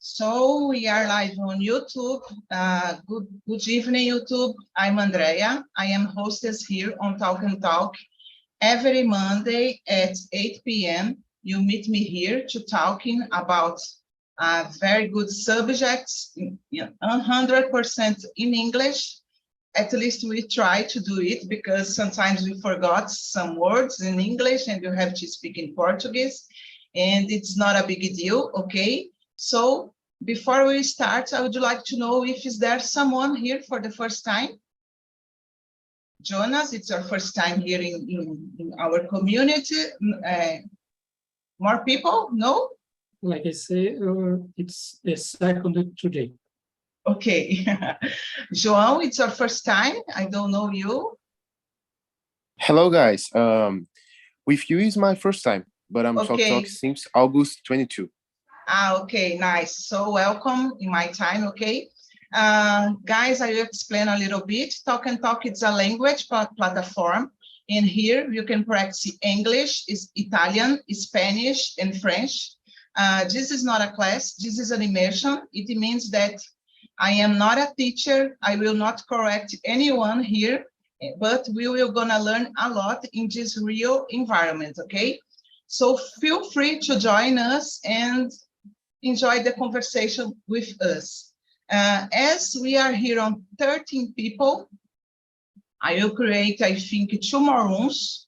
So we are live on YouTube. Good evening, YouTube. I'm Andrea. I am hostess here on TALKNTALK. Every Monday at 8 p.m. you meet me here to talking about very good subjects, 100% in English. At least we try to do it because sometimes we forgot some words in English and you have to speak in Portuguese, and it's not a big deal, okay? So before we start, I would like to know if is there someone here for the first time? Jonas, it's your first time here in our community. More people? No? Like I say, it's the second today. Okay. João, it's your first time. I don't know you. Hello, guys. With you is my first time, but I'm talking since August 22. Okay, nice. So welcome in my time, okay? Guys, I will explain a little bit. TALKNTALK is a language platform. And here you can practice English, Italian, Spanish, and French. This is not a class, this is an immersion. It means that I am not a teacher. I will not correct anyone here, but we will gonna learn a lot in this real environment, okay? So feel free to join us and enjoy the conversation with us. As we are here on 13 people, I will create, I think, 2 more rooms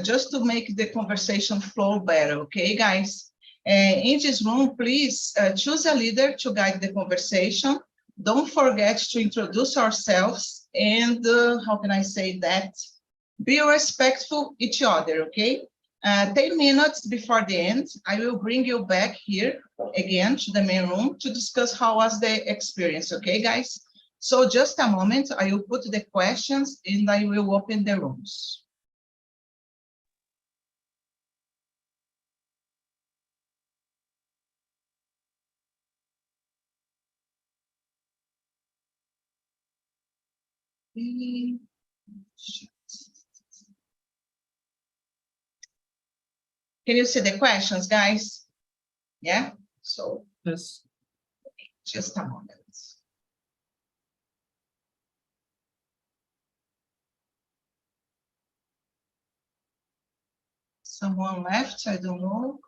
just to make the conversation flow better, okay, guys? In this room, please choose a leader to guide the conversation. Don't forget to introduce ourselves and, how can I say that? Be respectful each other, okay? 10 minutes before the end, I will bring you back here again to the main room to discuss how was the experience, okay, guys? So just a moment, I will put the questions and I will open the rooms. Can you see the questions, guys? Yeah, so Yes. just a moment. Someone left, I don't know.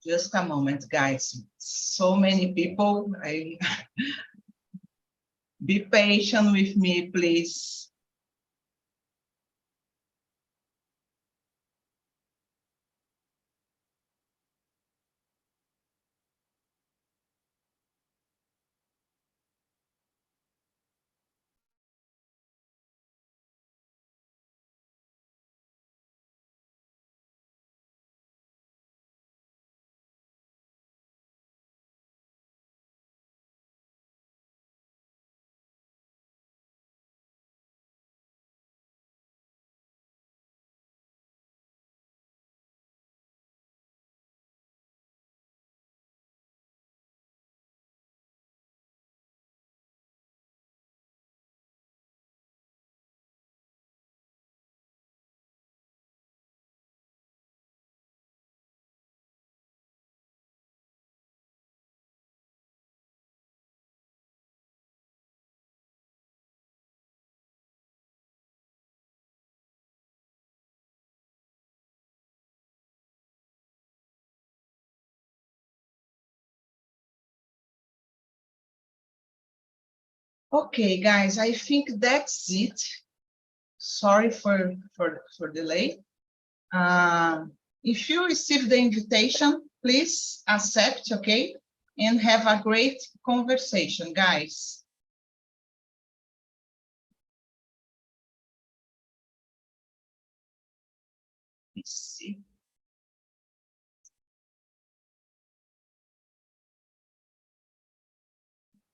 Just a moment, guys. So many people. Be patient with me, please. Okay, guys, I think that's it. Sorry for delay. If you receive the invitation, please accept, okay? And have a great conversation, guys. see.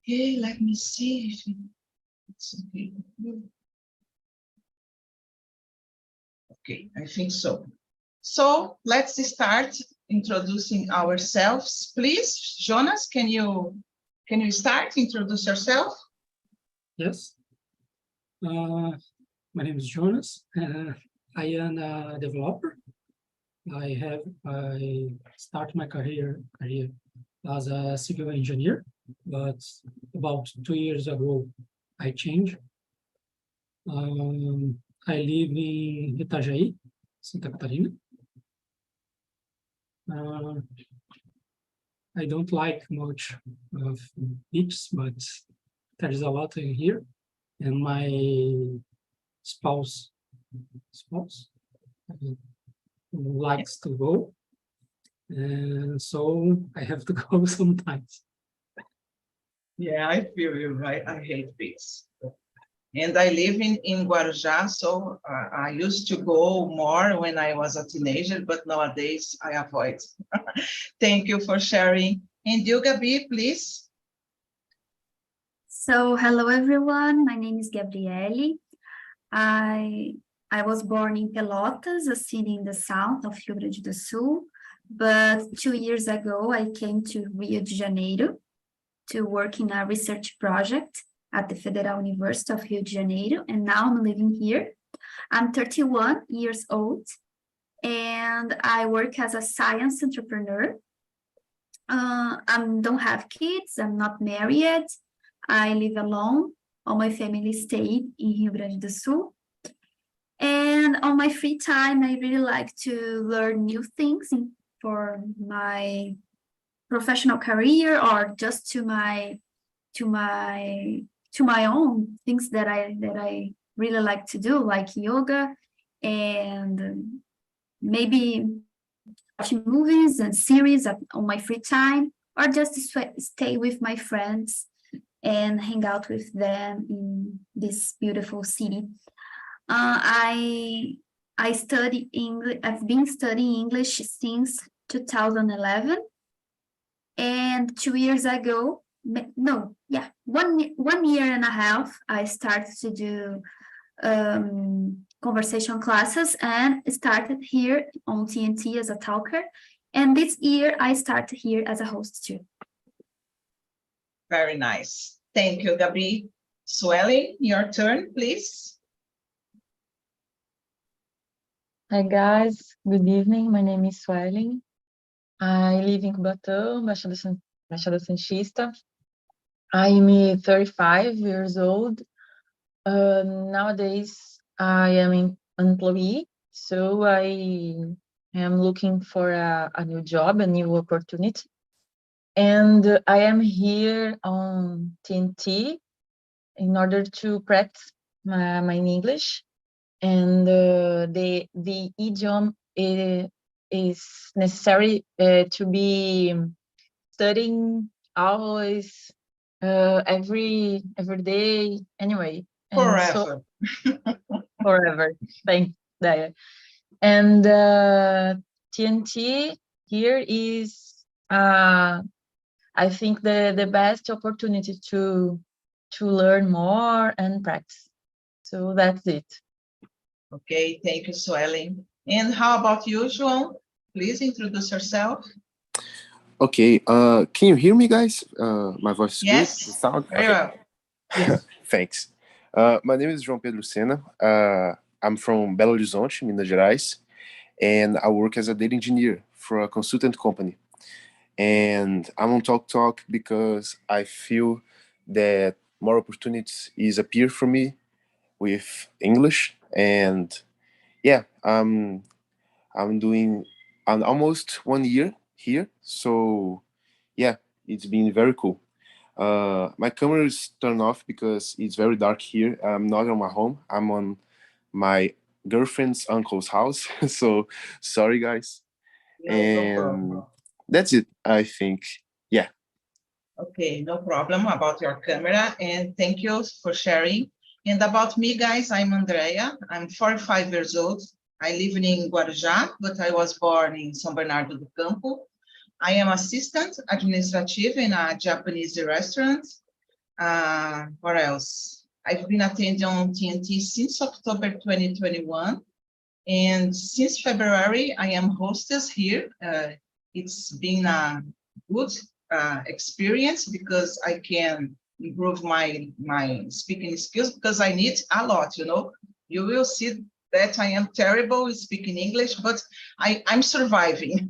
Okay, let me see if it's okay. Okay, I think so. So let's start introducing ourselves. Please, Jonas, can you start? Introduce yourself. Yes. My name is Jonas. I am a developer. I start my career as a civil engineer, but about 2 years ago, I changed. I live in Itajaí, Santa Catarina. I don't like much of beaches, but there's a lot in here. And my spouse likes to go. And so I have to go sometimes. Yeah, I feel you. I hate beaches. And I live in Guarujá, so I used to go more when I was a teenager, but nowadays I avoid. Thank you for sharing. And you, Gabi, please. So, hello everyone. My name is Gabriele. I was born in Pelotas, a city in the south of Rio Grande do Sul. But 2 years ago, I came to Rio de Janeiro to work in a research project at the Federal University of Rio de Janeiro, and now I'm living here. I'm 31 years old, and I work as a science entrepreneur. I don't have kids, I'm not married, I live alone. All my family stayed in Rio Grande do Sul. And on my free time, I really like to learn new things for my professional career, or just to my own things that I really like to do, like yoga, and maybe watching movies and series on my free time, or just stay with my friends and hang out with them in this beautiful city. I study English. I've been studying English since 2011, and 2 years ago, no, yeah, one year and a half, I started to do conversation classes and started here on TNT as a talker. And this year I started here as a host too. Very nice. Thank you, Gabi. Sueli, your turn, please. Hi guys, good evening. My name is Sueli. I live in Cubatão, Baixada Santista. I'm 35 years old. Nowadays, I am an employee, so I am looking for a new job, a new opportunity. And I am here on TNT in order to practice my English. And the idiom is necessary to be studying always, every day, anyway. Forever. Forever. Thanks, Daya. And TNT here is, I think, the best opportunity to learn more and practice. So that's it. Okay, thank you, Sueli. And how about you, João? Please introduce yourself. Okay, can you hear me, guys? My voice is Yes, good? The sound? very Okay. well. Yes. Thanks. My name is João Pedro Sena. I'm from Belo Horizonte, Minas Gerais, and I work as a data engineer for a consultant company. And I'm on TALKNTALK because I feel that more opportunities is appear for me with English. And yeah, I'm doing almost 1 year here. So yeah, it's been very cool. My camera is turned off because it's very dark here. I'm not on my home. I'm on my girlfriend's uncle's house. So sorry, guys. And that's it, I think. Yeah. Okay, no problem about your camera, and thank you for sharing. And about me, guys, I'm Andrea. I'm 45 years old. I live in Guarujá, but I was born in São Bernardo do Campo. I am assistant administrative in a Japanese restaurant. What else? I've been attending on TNT since October 2021. And since February, I am hostess here. It's been a good experience because I can improve my speaking skills because I need a lot, you know. You will see that I am terrible with speaking English, but I'm surviving.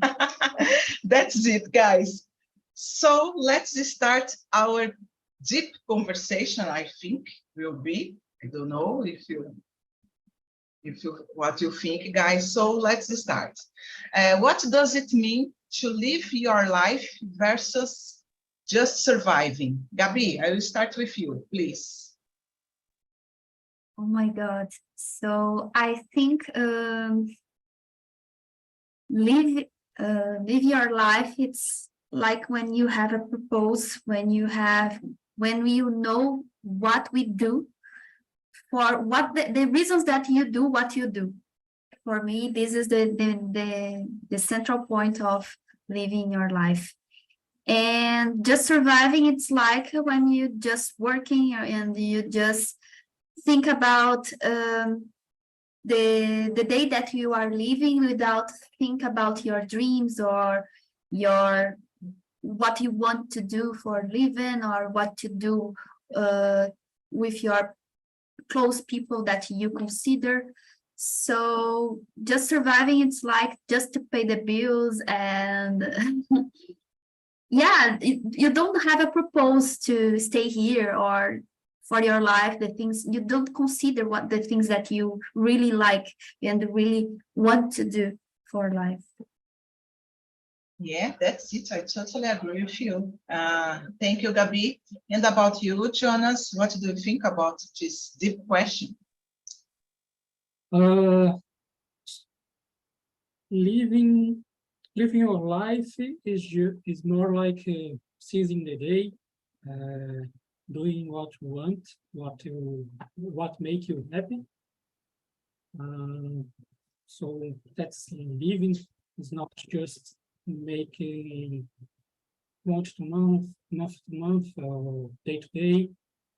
That's it, guys. So let's start our deep conversation, I think will be. I don't know if you what you think, guys. So let's start. What does it mean to live your life versus just surviving? Gabi, I will start with you, please. Oh my God. So I think live your life, it's like when you have a purpose, when you know what we do, for what the reasons that you do what you do. For me, this is the central point of living your life. And just surviving, it's like when you just working and you just think about the day that you are living without think about your dreams or what you want to do for living or what to do with your close people that you consider. So just surviving, it's like just to pay the bills and yeah, you don't have a purpose to stay here or for your life, the things you don't consider what the things that you really like and really want to do for life. Yeah, that's it. I totally agree with you. Thank you, Gabi. And about you, Jonas, what do you think about this deep question? Living your life is more like seizing the day, doing what you want, what make you happy. So that's living. Is not just making month to month, or day to day.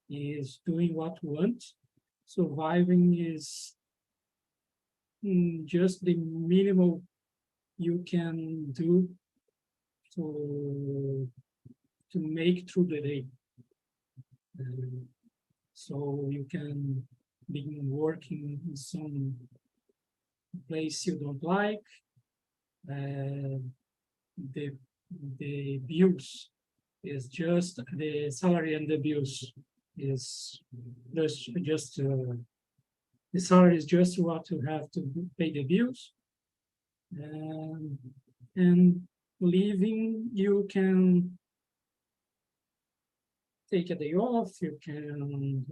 Is doing what you want. Surviving is just the minimal you can do to make through the day. So you can begin working in some place you don't like. The bills is just the salary, and the bills is just the salary is just what you have to pay the bills. And living, you can take a day off, you can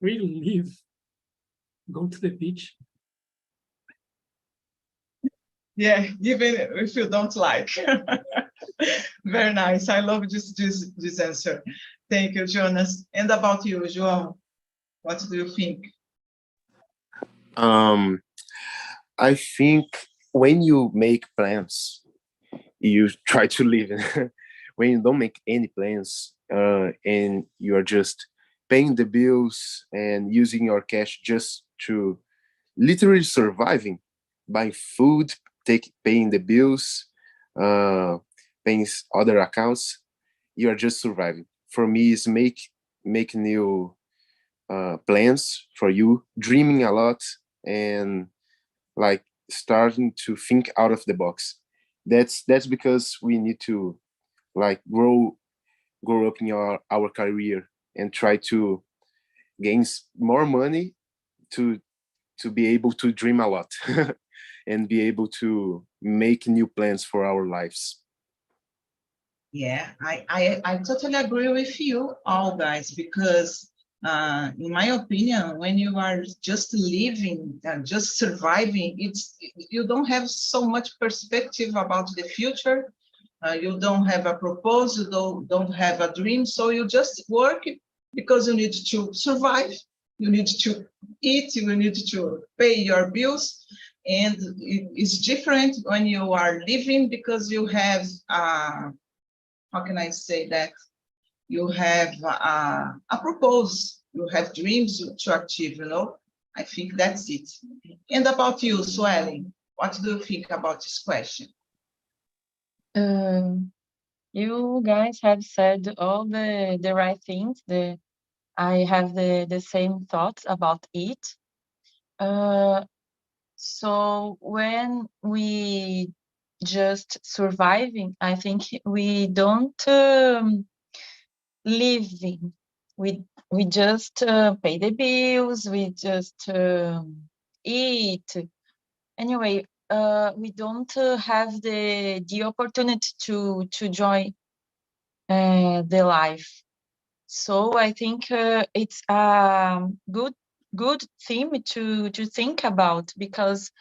really live, go to the beach. Yeah, even if you don't like. Very nice. I love this answer. Thank you, Jonas. And about you, João, what do you think? I think when you make plans, you try to live. When you don't make any plans and you are just paying the bills and using your cash just to literally surviving, buying food, paying the bills, paying other accounts, you are just surviving. For me, is make new plans for you, dreaming a lot, and like starting to think out of the box. That's because we need to like grow up in our career and try to gain more money to be able to dream a lot and be able to make new plans for our lives. Yeah, I totally agree with you all, guys, because in my opinion, when you are just living and just surviving, you don't have so much perspective about the future. You don't have a purpose, you don't have a dream, so you just work because you need to survive. you need to eat, you need to pay your bills. And it's different when you are living because you have, how can I say that? You have a purpose, you have dreams to achieve, you know? I think that's it. And about you, Swelling, what do you think about this question? You guys have said all the right things. I have the same thoughts about it. So when we just surviving, I think we don't living. We just pay the bills. We just eat. Anyway, we don't have the opportunity to join the life. So I think it's a good theme to think about, because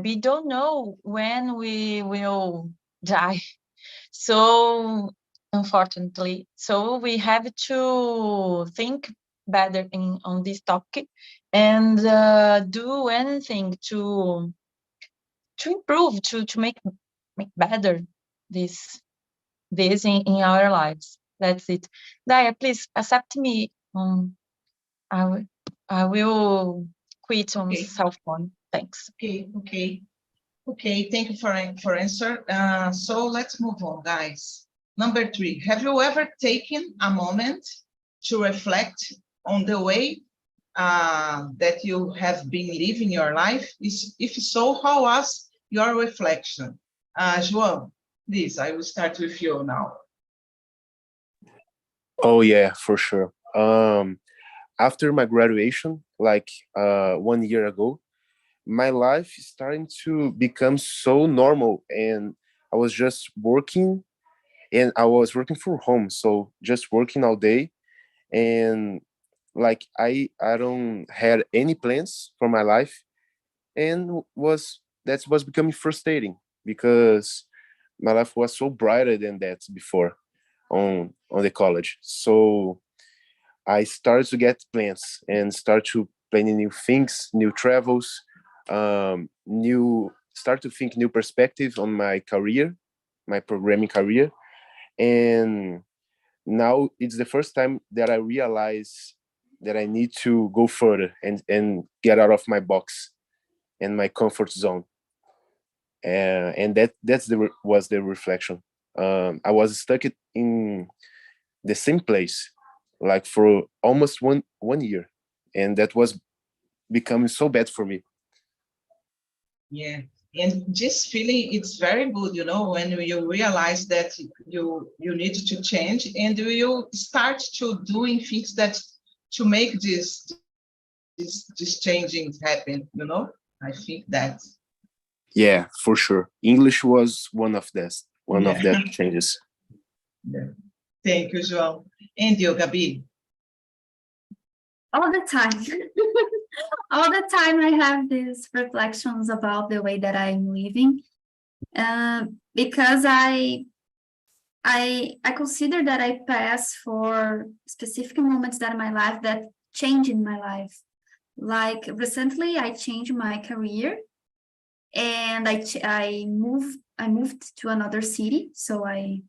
we don't know when we will die. So unfortunately, so we have to think better on this topic and do anything to improve, to make better this in our lives. That's it. Daya, please accept me. I will quit on cell phone. Thanks. Okay. Thank you for answer. So let's move on, guys. Number 3, have you ever taken a moment to reflect on the way that you have been living your life? If so, how was your reflection? João, please, I will start with you now. Oh yeah, for sure. After my graduation, like 1 year ago, my life is starting to become so normal, and I was just working, and I was working from home, so just working all day, and like I don't had any plans for my life, and that was becoming frustrating because my life was so brighter than that before on the college. So I started to get plans and start to planning new things, new travels, start to think new perspective on my career, my programming career. And now it's the first time that I realize that I need to go further and get out of my box and my comfort zone. And was the reflection. I was stuck in the same place like for almost one year, and that was becoming so bad for me. Yeah, and this feeling, it's very good, you know, when you realize that you need to change and you start to doing things that to make this changing happen, you know. I think that. Yeah, for sure. English was one of that changes. Yeah. Thank you, João. And you, Gabi? All the time. All the time I have these reflections about the way that I'm living, because I consider that I pass for specific moments that in my life that change in my life. Like recently, I changed my career, and I moved to another city. So I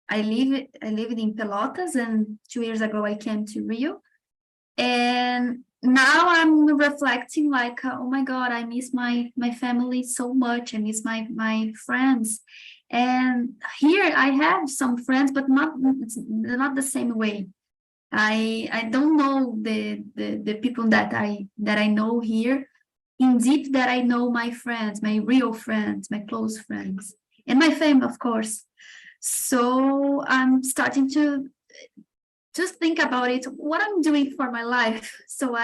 lived in Pelotas, and 2 years ago I came to Rio. And now I'm reflecting like, oh my God, I miss my family so much. I miss my friends. And here I have some friends, but not the same way. I don't know the people that I know here in deep, that I know my friends, my real friends, my close friends, and my family, of course. So I'm starting to just think about it, what I'm doing for my life. So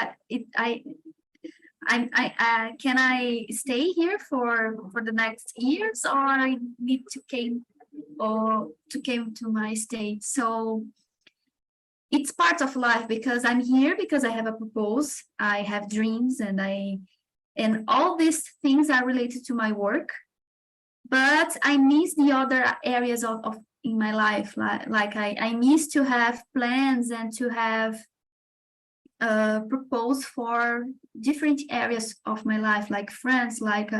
can I stay here for the next years, or I need to came to my state? So it's part of life, because I'm here because I have a purpose, I have dreams, and all these things are related to my work. But I miss the other areas of in my life, like I miss to have plans and to have propose for different areas of my life, like friends, like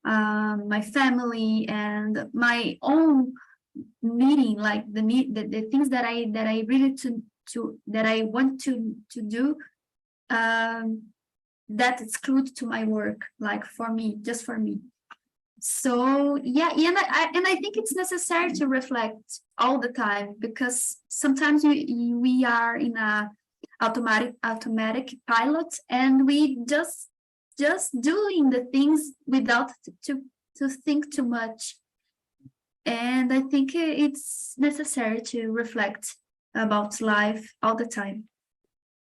my family, and my own meeting, like the things that I really that I want to do, that exclude to my work, like for me, just for me. So yeah, and I think it's necessary to reflect all the time, because sometimes we are in a automatic pilot, and we just doing the things without to think too much. And I think it's necessary to reflect about life all the time.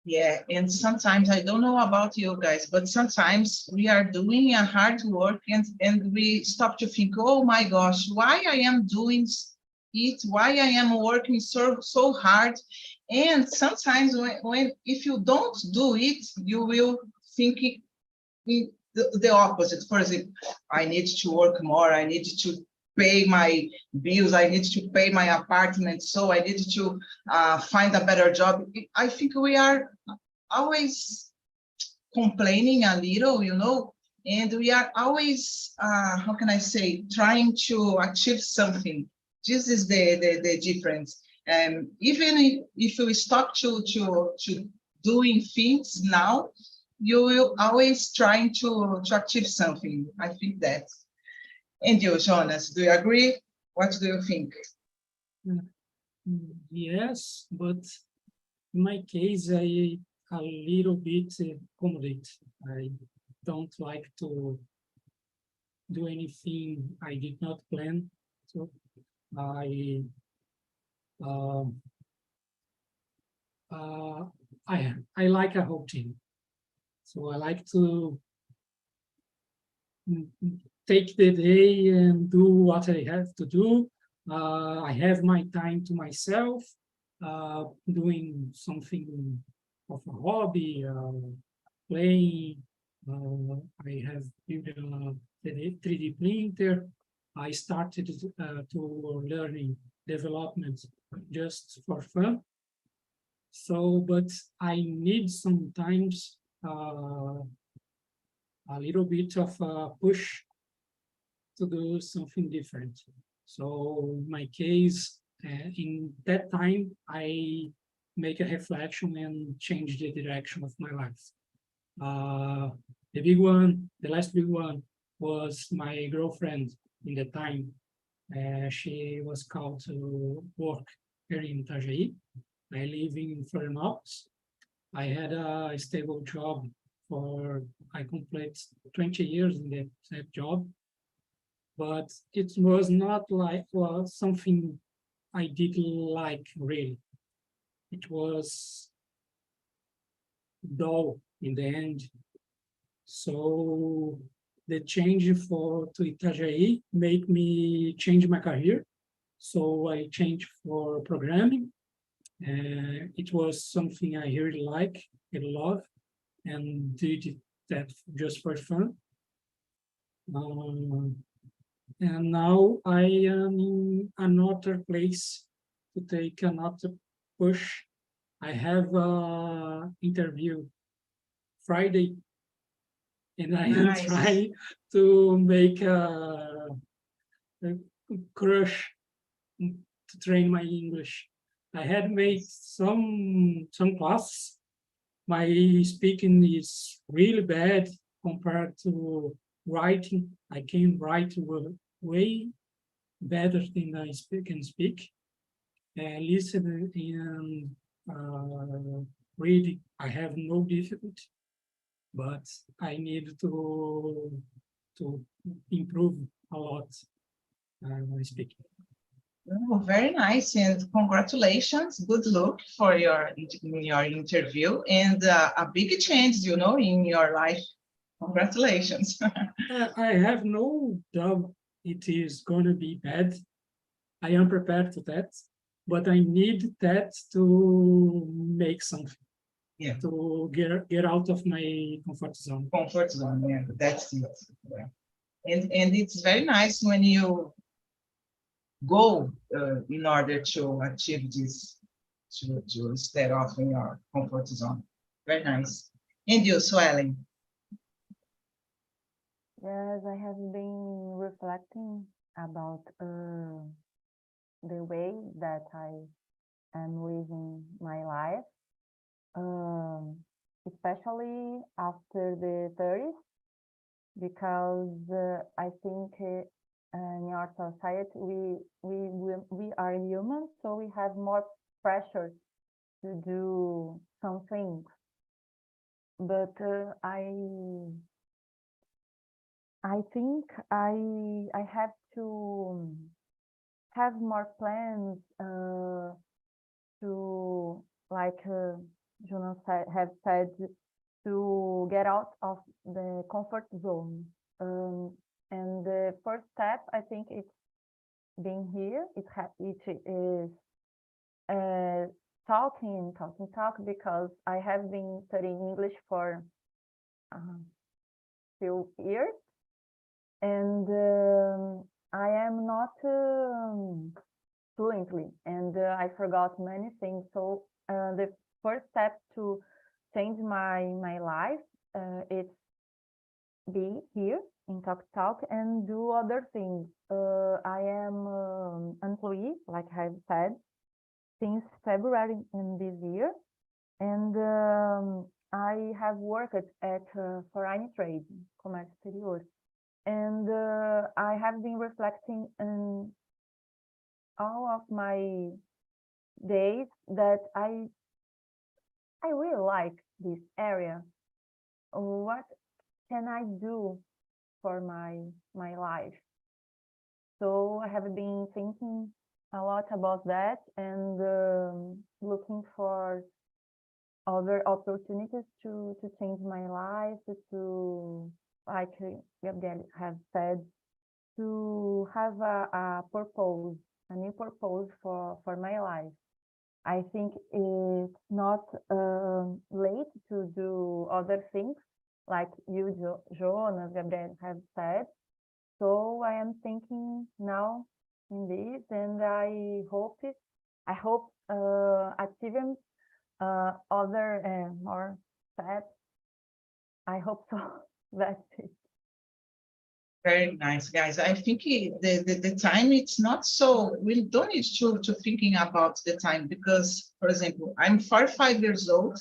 Yeah, and sometimes, I don't know about you guys, but sometimes we are doing a hard work and we stop to think, oh my gosh, why I am doing it, why I am working so hard. And sometimes when if you don't do it, you will think the opposite. For example, I need to work more, I need to pay my bills, I need to pay my apartment, so I need to find a better job. I think we are always complaining a little, you know, and we are always, how can I say, trying to achieve something. This is the difference. Even if we stop to doing things now, you will always trying to achieve something. I think that. And you, Jonas, do you agree? What do you think? Yes, but in my case, I a little bit accommodate. I don't like to do anything I did not plan. So I like a routine. So I like to take the day and do what I have to do. I have my time to myself, doing something of a hobby, playing. I have built a 3D printer. I started to learning development just for fun. So, but I need sometimes a little bit of a push to do something different. So in my case, in that time, I make a reflection and change the direction of my life. The last big one was my girlfriend in the time. She was called to work here in Itajaí. I live in Florianópolis. I had a stable job I complete 20 years in that job, but it was not like something I didn't like really. It was dull in the end. So the change to Itajaí made me change my career. So I changed for programming. It was something I really like, I love, and did that just for fun. And now I am in another place to take another push. I have an interview Friday, and I am trying to make a crush to train my English. I had made some classes. My speaking is really bad compared to writing. I can write way better than I can speak. Listening and reading, I have no difficulty, but I need to improve a lot my speaking. Oh, very nice, and congratulations. Good luck for your interview, and a big change, you know, in your life. Congratulations. I have no doubt it is going to be bad. I am prepared to that, but I need that to make something. Yeah. To get out of my comfort zone. Comfort zone, yeah, that's it. Yeah. And it's very nice when you go in order to achieve this, to stay off in your comfort zone. Very nice. And you, Swelling? Yes, I have been reflecting about the way that I am living my life, especially after the 30s, because I think in our society we are human, so we have more pressure to do some things. But I think I have to have more plans to, like Jonas have said, to get out of the comfort zone. And the first step, I think, it's being here. It is talking, because I have been studying English for a few years. And I am not fluently, and I forgot many things. So the first step to change my life is be here in TALKNTALK and do other things. I am employee, like I have said, since February in this year, and I have worked at foreign trade, comércio exterior. And I have been reflecting in all of my days that I really like this area. What can I do for my life? So I have been thinking a lot about that and looking for other opportunities to change my life, to, like Gabriel has said, to have a purpose, a new purpose for my life. I think it's not late to do other things, like you, Jonas, Gabriel have said. So I am thinking now in this, and I hope achieving other more steps. I hope so. That's it. Very nice, guys. I think the time, it's not so, we don't need to thinking about the time, because, for example, I'm 45 years old.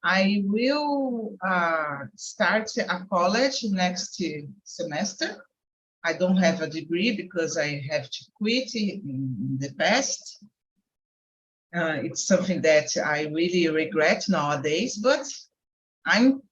I will start a college next semester. I don't have a degree because I have to quit in the past. It's something that I really regret nowadays, but I'm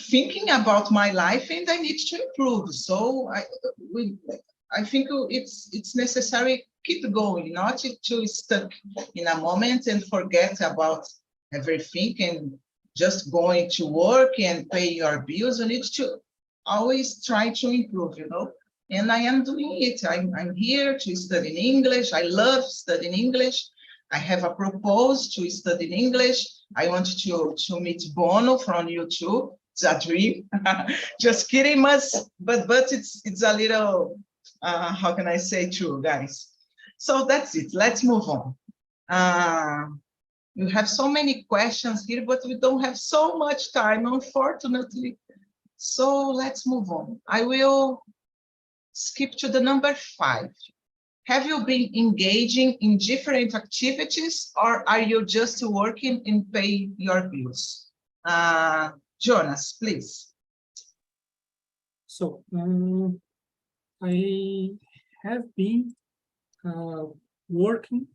thinking about my life and I need to improve. So I think it's necessary keep going, not to stuck in a moment and forget about everything and just going to work and pay your bills. You need to always try to improve, you know. And I am doing it. I'm here to study English. I love studying English. I have a proposal to study English. I want to meet Bono from YouTube. It's a dream. Just kidding, but it's a little, how can I say, true, guys. So that's it. Let's move on. You have so many questions here, but we don't have so much time, unfortunately. So let's move on. I will skip to the number 5. Have you been engaging in different activities, or are you just working and pay your bills? Jonas, please. So I have been working,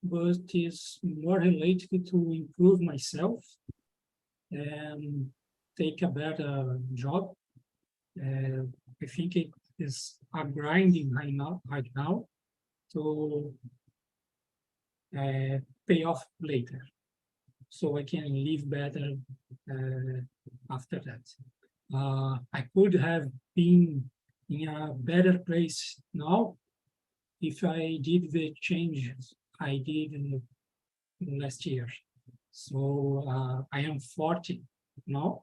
but it's more related to improve myself and take a better job. I think it is a grinding right now to pay off later, so I can live better after that. I could have been in a better place now if I did the changes I did in last year. So I am 40 now.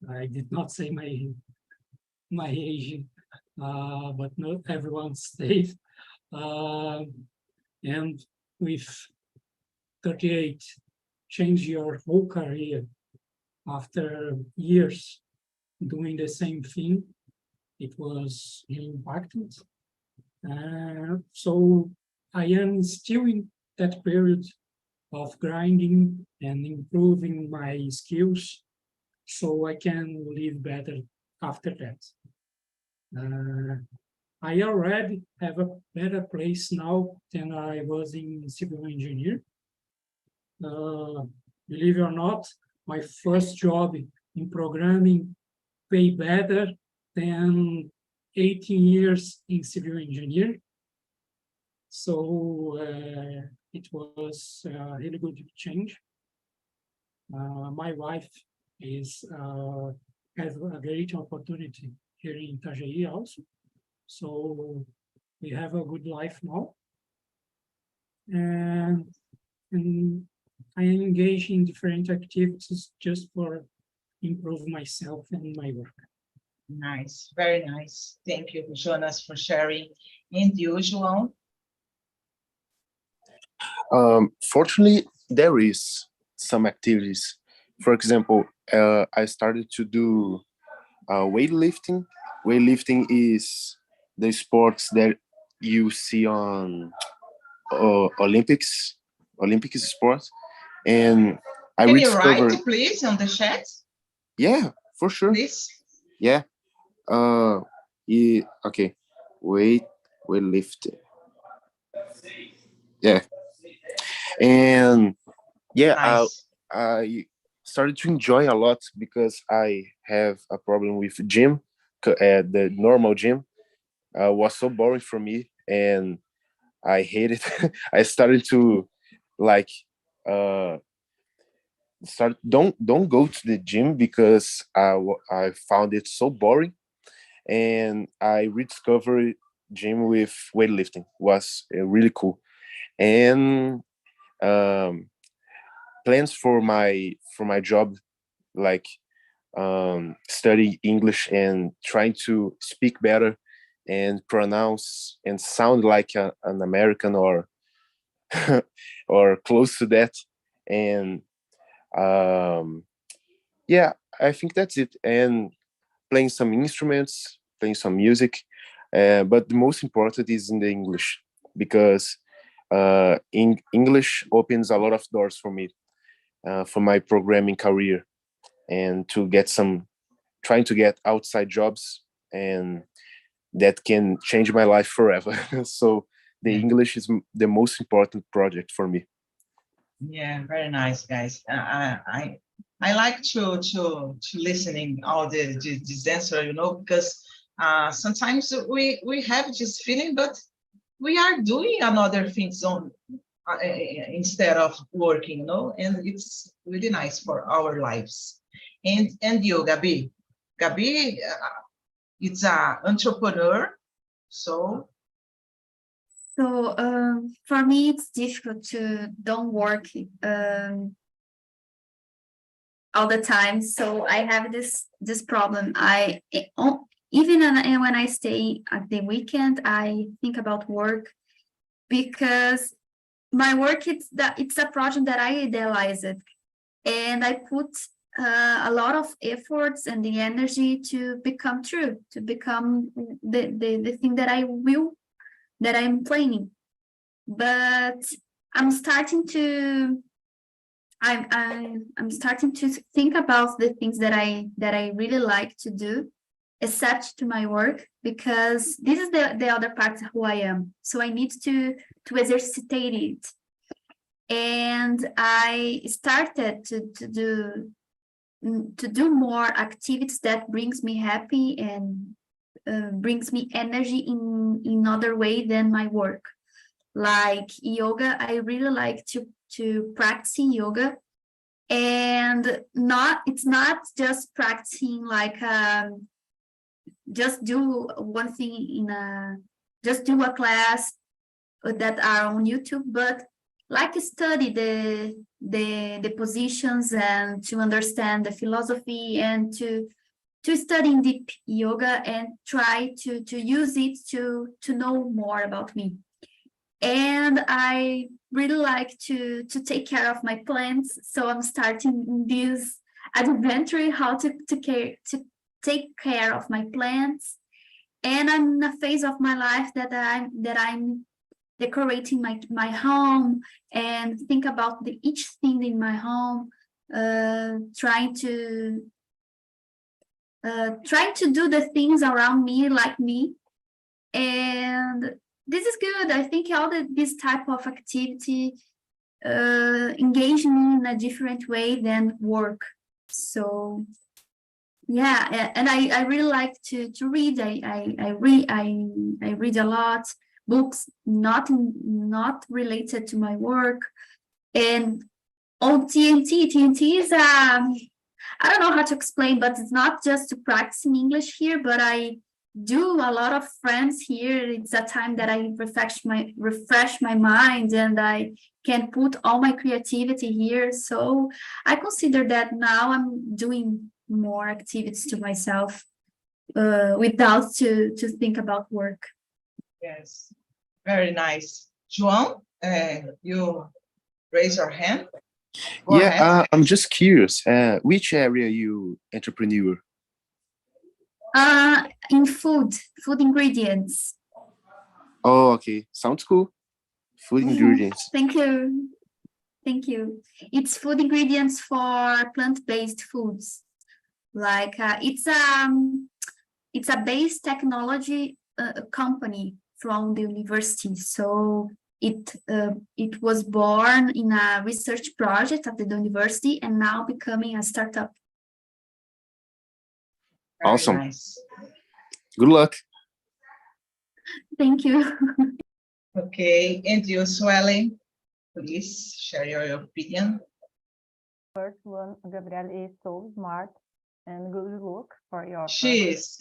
I did not say my age, but not everyone's safe. And with 38, change your whole career after years doing the same thing, it was really impacted. So I am still in that period of grinding and improving my skills so I can live better after that. I already have a better place now than I was in civil engineer. Believe it or not, my first job in programming paid better than 18 years in civil engineer. So it was a really good change. My wife has a great opportunity here in Itajaí also. So we have a good life now. And I am engaged in different activities just for improve myself and my work. Nice, very nice. Thank you, Jonas, for sharing. And you, João? Fortunately, there is some activities. For example, I started to do weightlifting. Weightlifting is the sports that you see on Olympic sports, and I Can you rediscovered. write, please, on the chat? Yeah, for sure. Please. Yeah. Okay. Weightlifting. Yeah. And yeah, Nice. I started to enjoy a lot because I have a problem with gym. The normal gym was so boring for me, and I hate it. I started to like don't go to the gym because I found it so boring, and I rediscovered gym with weightlifting. Was really cool, and plans for my job, like study English and trying to speak better and pronounce and sound like an American or or close to that. And yeah, I think that's it. And playing some instruments, playing some music, but the most important is in the English, because in English opens a lot of doors for me, for my programming career, and to get trying to get outside jobs, and that can change my life forever. So the English is the most important project for me. Yeah, very nice, guys. I like to listening all this answer, you know, because sometimes we have this feeling, but we are doing another things on instead of working, you know, and it's really nice for our lives. And you, Gabi, it's an entrepreneur, so. So for me, it's difficult to don't work all the time. So I have this problem. Even when I stay at the weekend, I think about work, because my work it's a project that I idealize it, and I put a lot of efforts and the energy to become true, to become the thing that I'm planning. But I'm starting to I'm starting to think about the things that I really like to do, except to my work, because this is the other part of who I am. So I need to exercitate it. And I started to do more activities that brings me happy and brings me energy in other way than my work. Like yoga, I really like to practice yoga, and it's not just practicing like just do one thing just do a class that are on YouTube, but like study the positions and to understand the philosophy, and to study deep yoga and try to use it to know more about me. And I really like to take care of my plants, so I'm starting this adventure, how to take care of my plants. And I'm in a phase of my life that I'm decorating my home and think about each thing in my home, trying to do the things around me like me. And this is good. I think all this type of activity engage me in a different way than work. So yeah, and I really like to read. I read a lot, books not related to my work. And on TNT is I don't know how to explain, but it's not just to practice in English here, but I do a lot of friends here. It's a time that I refresh my mind, and I can put all my creativity here. So I consider that now I'm doing more activities to myself without to think about work. Yes, very nice. João, you raise your hand. Go ahead. I'm just curious, which area you entrepreneur? In food ingredients. Oh, okay, sounds cool. Food ingredients. Thank you. It's food ingredients for plant-based foods. Like it's a base technology company from the university. So it was born in a research project at the university and now becoming a startup. Very Awesome. Nice. Good luck. Thank you. Okay, and you, Swelling, please share your opinion. First one, Gabrielle is so smart and good look for your She is.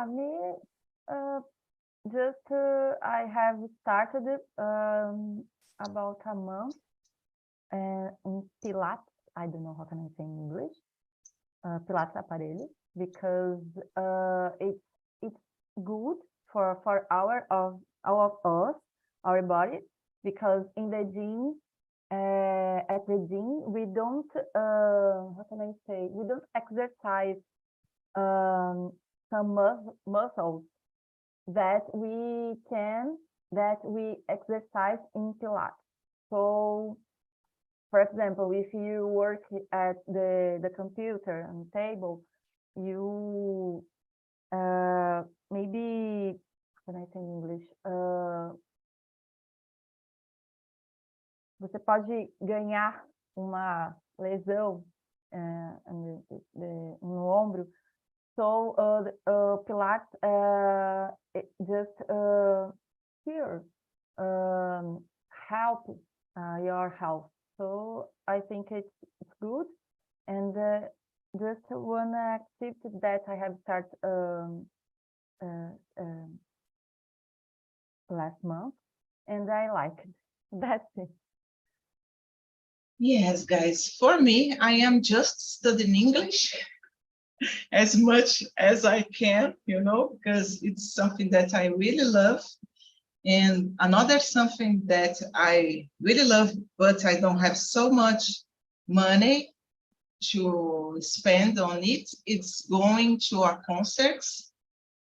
me, just I have started about a month in Pilates. I don't know how can I say in English. Pilates aparelho, because it's good for our body, because in the gym, at the gym we don't how can I say, we don't exercise some muscles that we exercise in Pilates. So for example, if you work at the computer and table, you maybe, how can I say in English? Você pode ganhar uma lesão no ombro. So Pilates it just here help your health. So I think it's good. And just one activity that I have started last month, and I like it. That's it. Yes, guys, for me, I am just studying English as much as I can, because it's something that I really love. And another something that I really love, but I don't have so much money to spend on it, it's going to a concerts.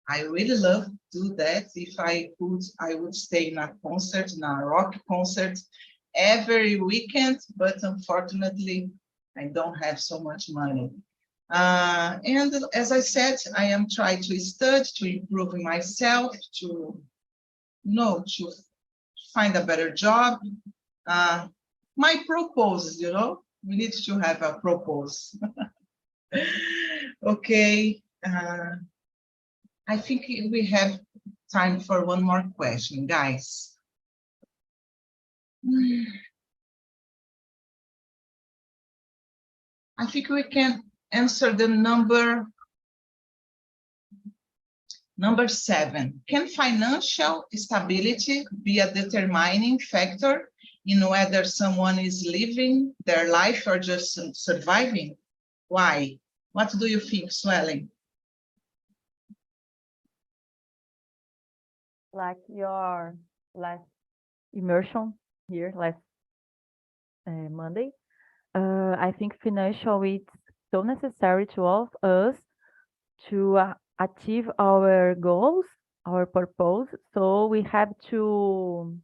I really love to do that. If I could, I would stay in a concert, in a rock concert every weekend, but unfortunately, I don't have so much money. And as I said, I am trying to study, to improve myself, to find a better job. My propose, we need to have a propose. Okay. I think we have time for one more question, guys. I think we can answer the number 7. Can financial stability be a determining factor in whether someone is living their life or just surviving? Why? What do you think, Swelling? Like your last immersion here last Monday, I think financial is so necessary to all of us to achieve our goals, our purpose. So we have to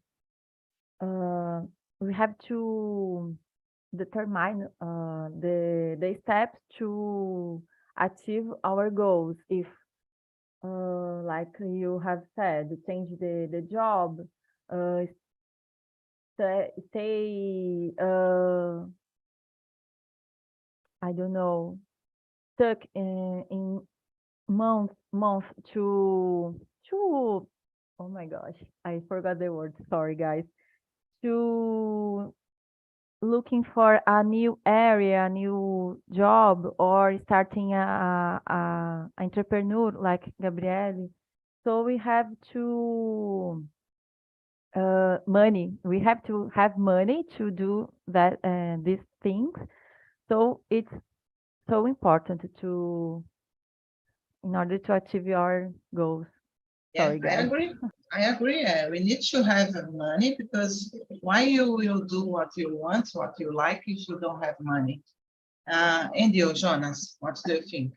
determine the steps to achieve our goals. If like you have said, change the job, stay I don't know, stuck in month to oh my gosh, I forgot the word, sorry guys, to looking for a new area, a new job, or starting a entrepreneur like Gabriele. So we have to money. We have to have money to do that these things. So it's so important to in order to achieve your goals. Yeah, Sorry, I guys. agree. I agree. We need to have money because why you will do what you want, what you like, if you don't have money? And you, Jonas, what do you think?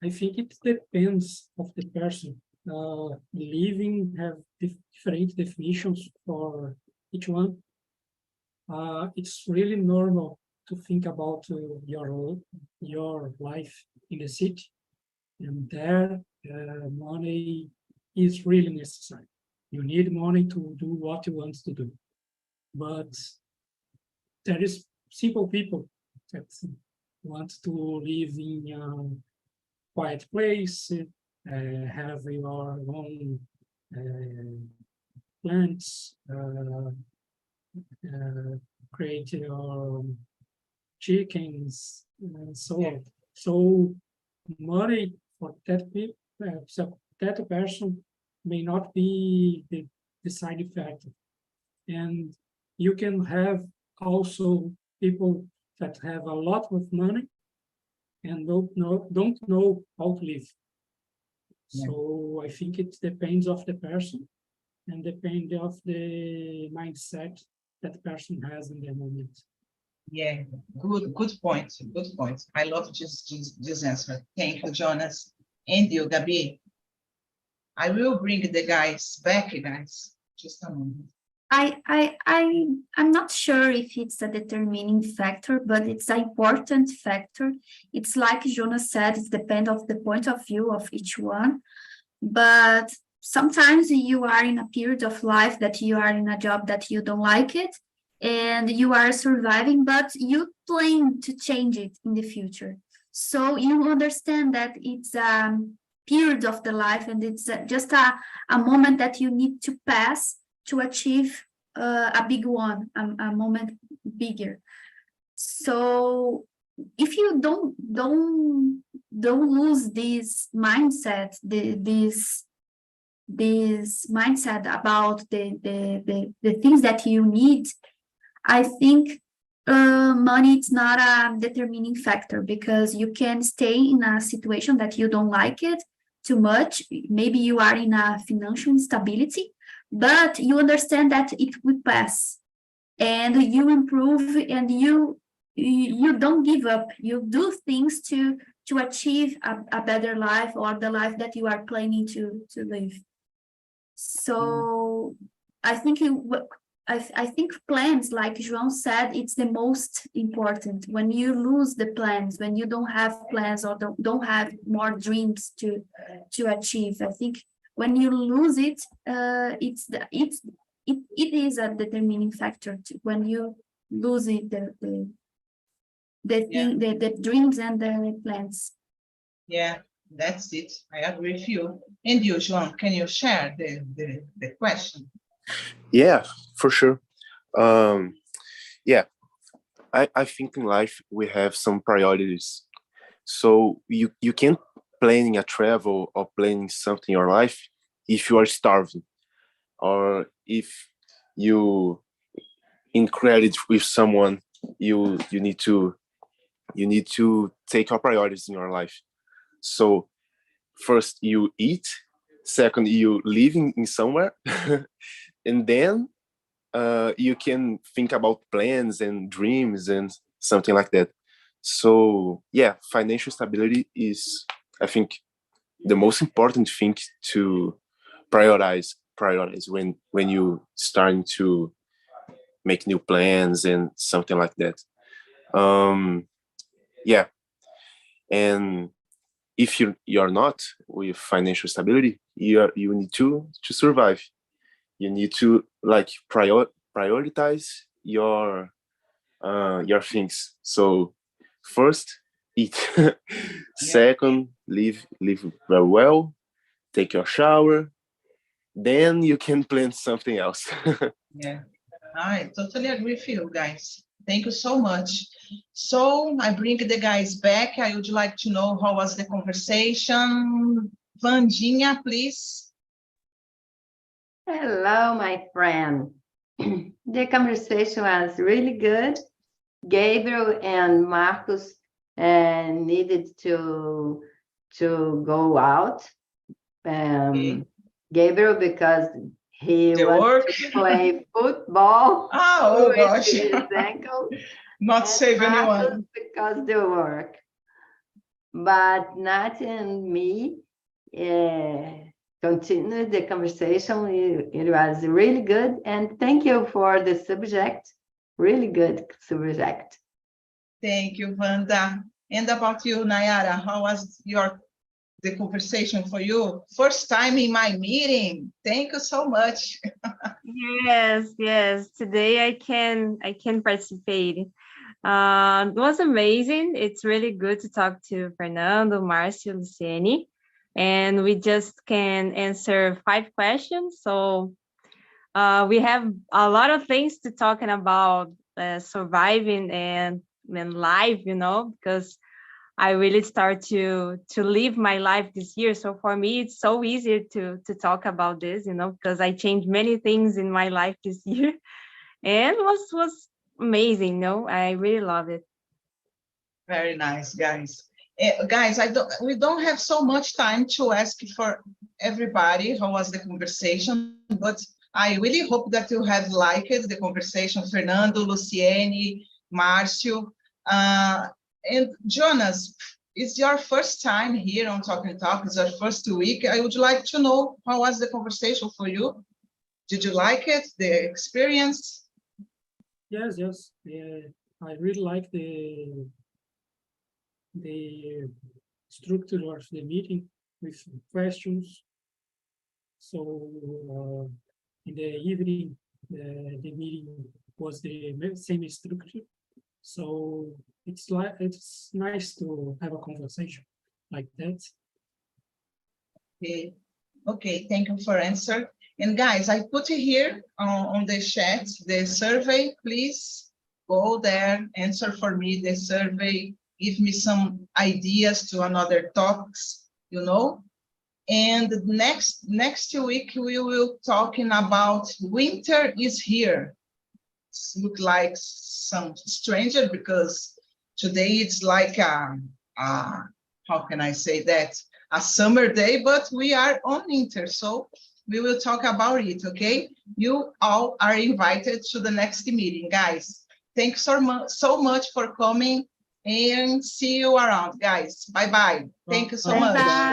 I think it depends of the person. Living have different definitions for each one. It's really normal to think about your life in the city, and there money is really necessary. You need money to do what you want to do. But there is simple people that want to live in a quiet place, have your own plants, create your chickens, and so on. So money for that people, so that person may not be the deciding factor. And you can have also people that have a lot of money and don't know how to live. Yeah. So I think it depends of the person and depends of the mindset that the person has in the moment. Yeah, good point. Good point. I love this answer. Thank you, Jonas. And you, Gabi. I will bring the guys back, guys. Just a moment. I'm not sure if it's a determining factor, but it's an important factor. It's like Jonas said, it depends of the point of view of each one. But sometimes you are in a period of life that you are in a job that you don't like it, and you are surviving, but you plan to change it in the future. So you understand that it's a period of the life, and it's just a moment that you need to pass to achieve a big one, a moment bigger. So if you don't lose this mindset, this mindset about the things that you need, I think money is not a determining factor, because you can stay in a situation that you don't like it too much. Maybe you are in a financial instability, but you understand that it will pass, and you improve, and you don't give up. You do things to achieve a better life, or the life that you are planning to live. So I think I think plans, like João said, it's the most important. When you lose the plans, when you don't have plans, or don't have more dreams to achieve, I think when you lose it, it is a determining factor when you lose it, the dreams and the plans. Yeah, that's it. I agree with you. And you, João, can you share the question? Yeah, for sure. Yeah, I think in life we have some priorities. So you can't planning a travel or planning something in your life if you are starving, or if you in credit with someone. You need to take your priorities in your life. So first you eat, second you living in somewhere, and then you can think about plans and dreams and something like that. So yeah, financial stability is, I think, the most important thing to prioritize when you starting to make new plans and something like that. Yeah, and if you're not with financial stability, you need to survive. You need to like prioritize your things. So first, eat. Second, live very well. Take your shower. Then you can plan something else. Yeah, I totally agree with you guys. Thank you so much. So I bring the guys back. I would like to know how was the conversation. Vandinha, please. Hello, my friend. The conversation was really good. Gabriel and Marcus needed to go out. Gabriel, because he wants to play football Oh with gosh. his ankle. Not save Marcus anyone. because the work. But Nat and me continued the conversation. It was really good. And thank you for the subject. Really good subject. Thank you, Wanda. And about you, Nayara, how was the conversation for you? First time in my meeting. Thank you so much. Yes. Today I can participate. It was amazing. It's really good to talk to Fernando, Marcio, Luciene, and we just can answer 5 questions. So we have a lot of things to talking about surviving and life, because I really start to live my life this year. So for me, it's so easy to talk about this, because I changed many things in my life this year, and was amazing. I really love it. Very nice, guys. Guys, we don't have so much time to ask for everybody how was the conversation, but I really hope that you have liked the conversation, Fernando, Luciene, Marcio. And Jonas, it's your first time here on TALKNTALK. It's our first week. I would like to know how was the conversation for you? Did you like it, the experience? Yes. I really like the structure of the meeting with questions. So in the evening, the meeting was the same structure. So it's nice to have a conversation like that. Okay, thank you for answer. And guys, I put here on the chat the survey. Please go there, answer for me the survey, give me some ideas to another topics, And next week we will talking about winter is here. Look like some stranger because today it's like how can I say that, a summer day, but we are on winter, so we will talk about it. Okay, you all are invited to the next meeting, guys. Thanks so much for coming, and see you around, guys. Bye. Thank you so much. Bye.